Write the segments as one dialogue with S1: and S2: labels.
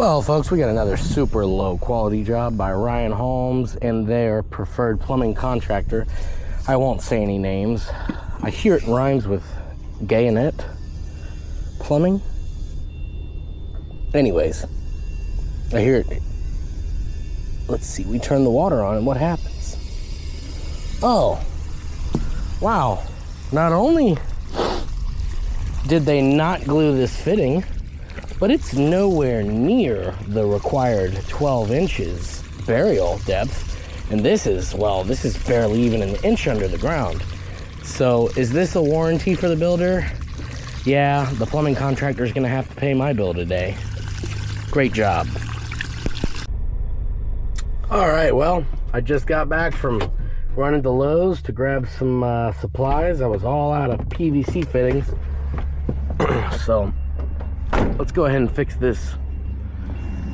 S1: Well, folks, we got another super low quality job by Ryan Holmes and their preferred plumbing contractor. I won't say any names. I hear it rhymes with Gayonet Plumbing. Anyways, I hear it. Let's see, we turn the water on and what happens? Oh, wow. Not only did they not glue this fitting, but it's nowhere near the required 12 inches burial depth. And this is barely even an inch under the ground. So is this a warranty for the builder? Yeah, the plumbing contractor is gonna have to pay my bill today. Great job. All right, well, I just got back from running to Lowe's to grab some supplies. I was all out of PVC fittings. So let's go ahead and fix this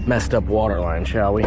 S1: messed up water line, shall we?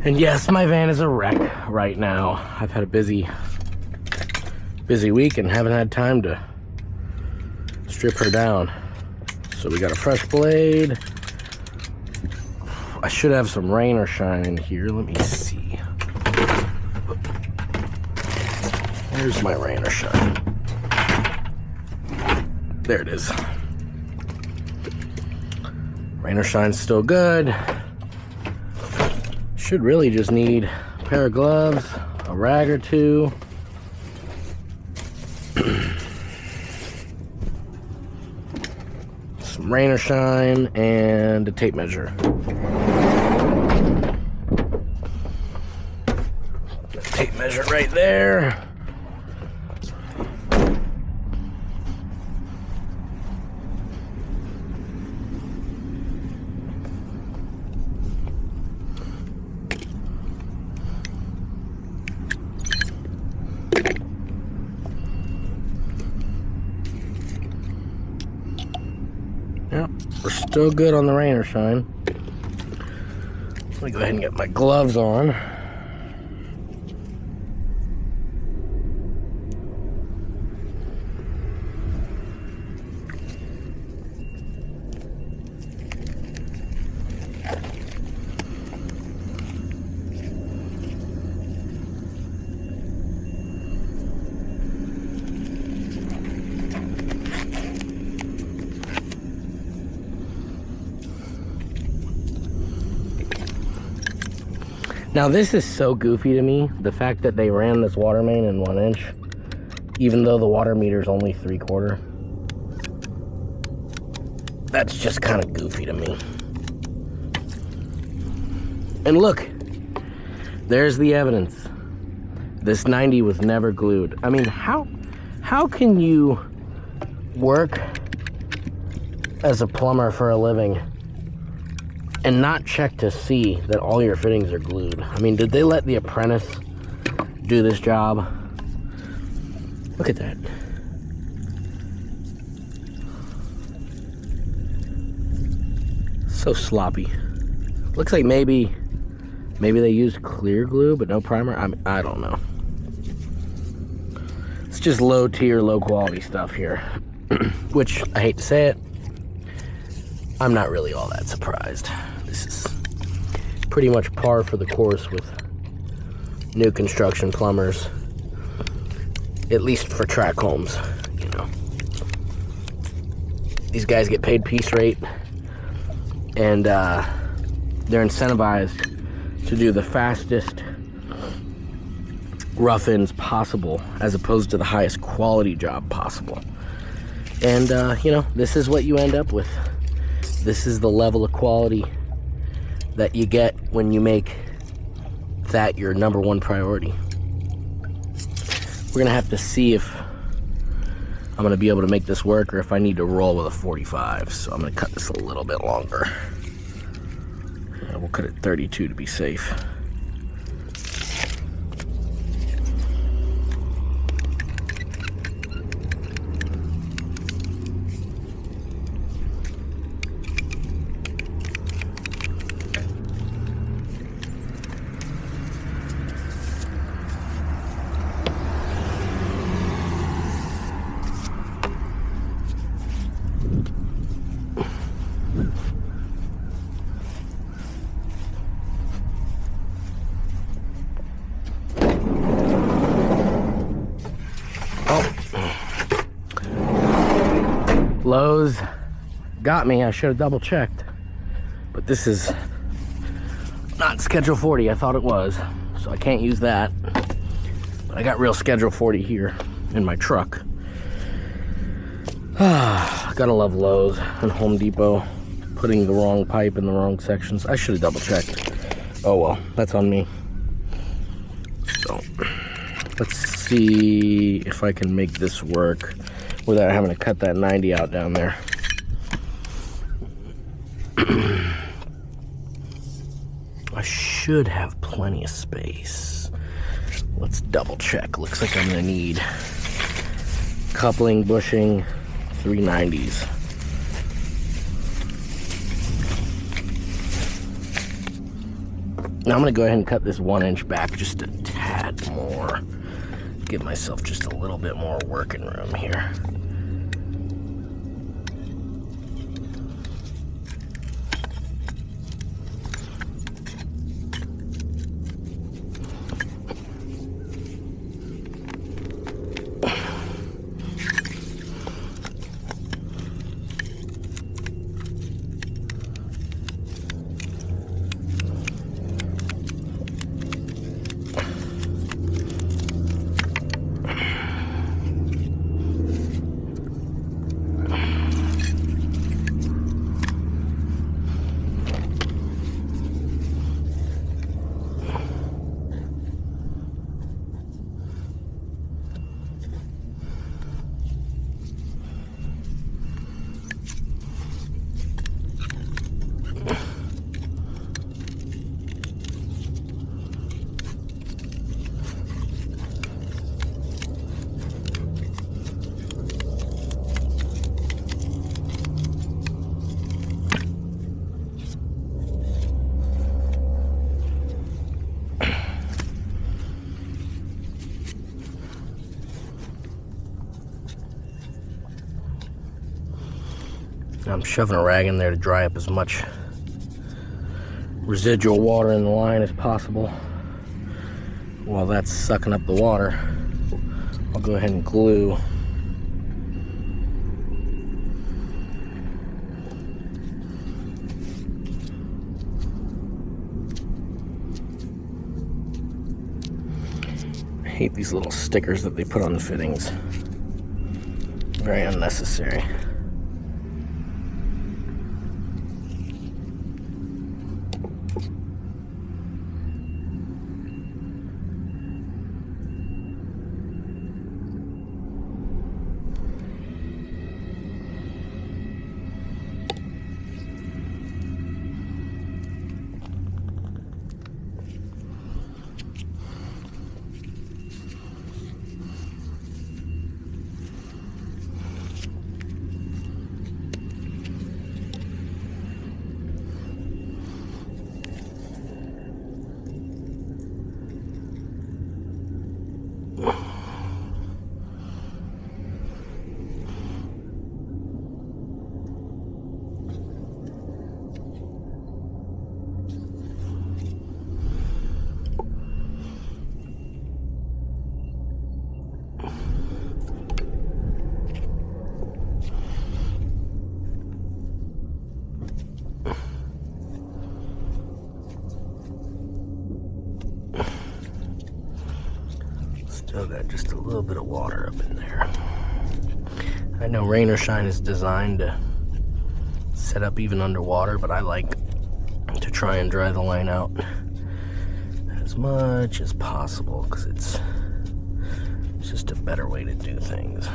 S1: And yes, my van is a wreck right now. I've had a busy week and haven't had time to strip her down. So we got a fresh blade. I should have some rain or shine in here. Let me see. Where's my rain or shine? There it is. Rain or shine's still good. Should really just need a pair of gloves, a rag or two. Some rain or shine and a tape measure. Tape measure right there. Yep, we're still good on the rain or shine. Let me go ahead and get my gloves on. Now this is so goofy to me, the fact that they ran this water main in 1 inch, even though the water meter's only 3/4. That's just kind of goofy to me. And look, there's the evidence. This 90 was never glued. I mean, how can you work as a plumber for a living and not check to see that all your fittings are glued? I mean, did they let the apprentice do this job? Look at that. So sloppy. Looks like maybe they used clear glue, but no primer. I don't know. It's just low tier, low quality stuff here. Which, I hate to say it, I'm not really all that surprised. This is pretty much par for the course with new construction plumbers. at least for track homes, you know. These guys get paid piece rate, and they're incentivized to do the fastest rough-ins possible, as opposed to the highest quality job possible. And you know, this is what you end up with. This is the level of quality that you get when you make that your number one priority. We're gonna have to see if I'm gonna be able to make this work, or if I need to roll with a 45. So I'm gonna cut this a little bit longer. We'll cut it 32 to be safe. Lowe's got me. I should have double checked, but this is not Schedule 40. I thought it was, so I can't use that. But I got real Schedule 40 here in my truck. Gotta love Lowe's and Home Depot putting the wrong pipe in the wrong sections. I should have double checked. Oh well, that's on me. So let's see if I can make this work without having to cut that 90 out down there. I should have plenty of space. Let's double check. Looks like I'm gonna need coupling, bushing, 390s. Now I'm gonna go ahead and cut this 1 inch back just a tad more. Give myself just a little bit more working room here. I'm shoving a rag in there to dry up as much residual water in the line as possible. While that's sucking up the water, I'll go ahead and glue. I hate these little stickers that they put on the fittings. Very unnecessary. Still got just a little bit of water up in there. I know rain or shine is designed to set up even underwater, but I like to try and dry the line out as much as possible because it's just a better way to do things.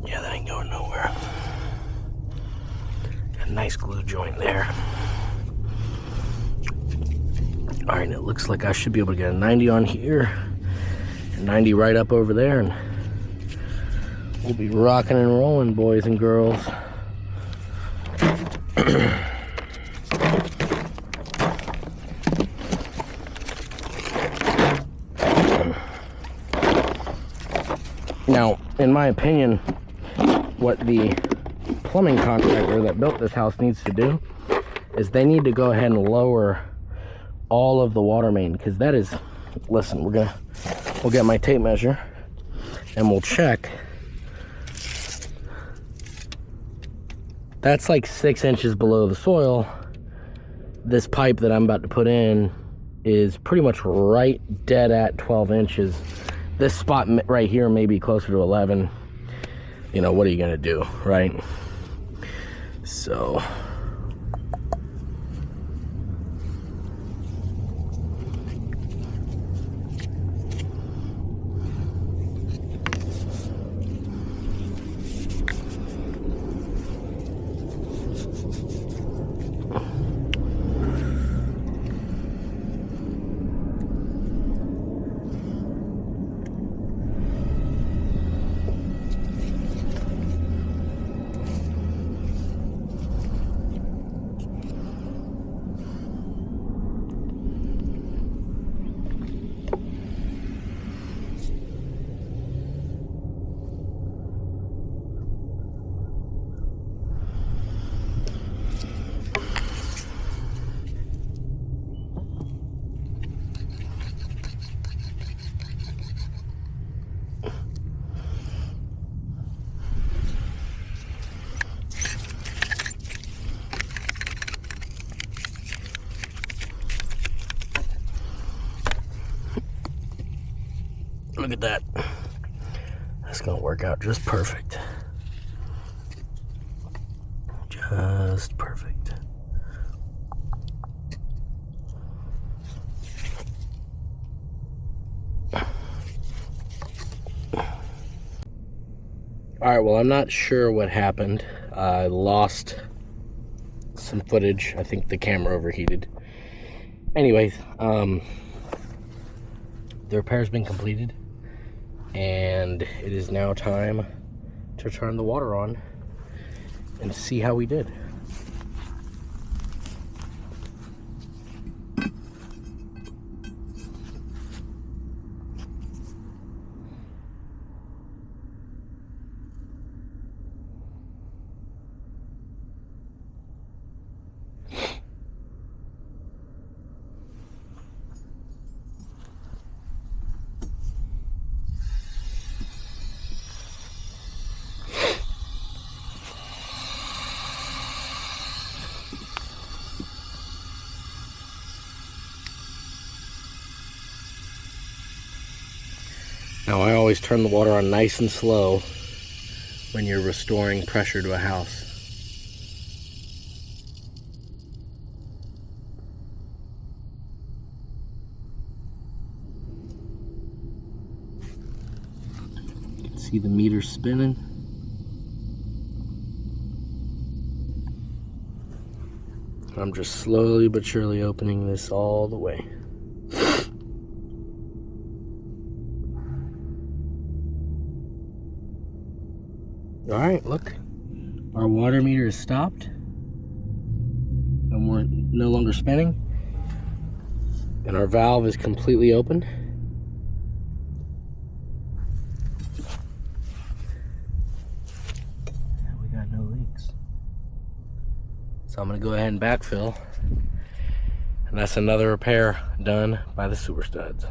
S1: Yeah, that ain't going nowhere. Got a nice glue joint there. All right, it looks like I should be able to get a 90 on here, and 90 right up over there, and we'll be rocking and rolling, boys and girls. Now, in my opinion, what the plumbing contractor that built this house needs to do is they need to go ahead and lower all of the water main, because that is, listen, we'll get my tape measure and we'll check. That's like 6 inches below the soil. This pipe that I'm about to put in is pretty much right dead at 12 inches. This spot right here may be closer to 11. You know, what are you gonna do, right? So look at that. That's gonna work out just perfect. Just perfect. All right, well, I'm not sure what happened. I lost some footage. I think the camera overheated. Anyways, the repair's been completed, and it is now time to turn the water on and see how we did. Now, I always turn the water on nice and slow when you're restoring pressure to a house. You can see the meter spinning. I'm just slowly but surely opening this all the way. All right, look, our water meter is stopped and we're no longer spinning, and our valve is completely open. And we got no leaks. So I'm gonna go ahead and backfill, and that's another repair done by the sewer studs.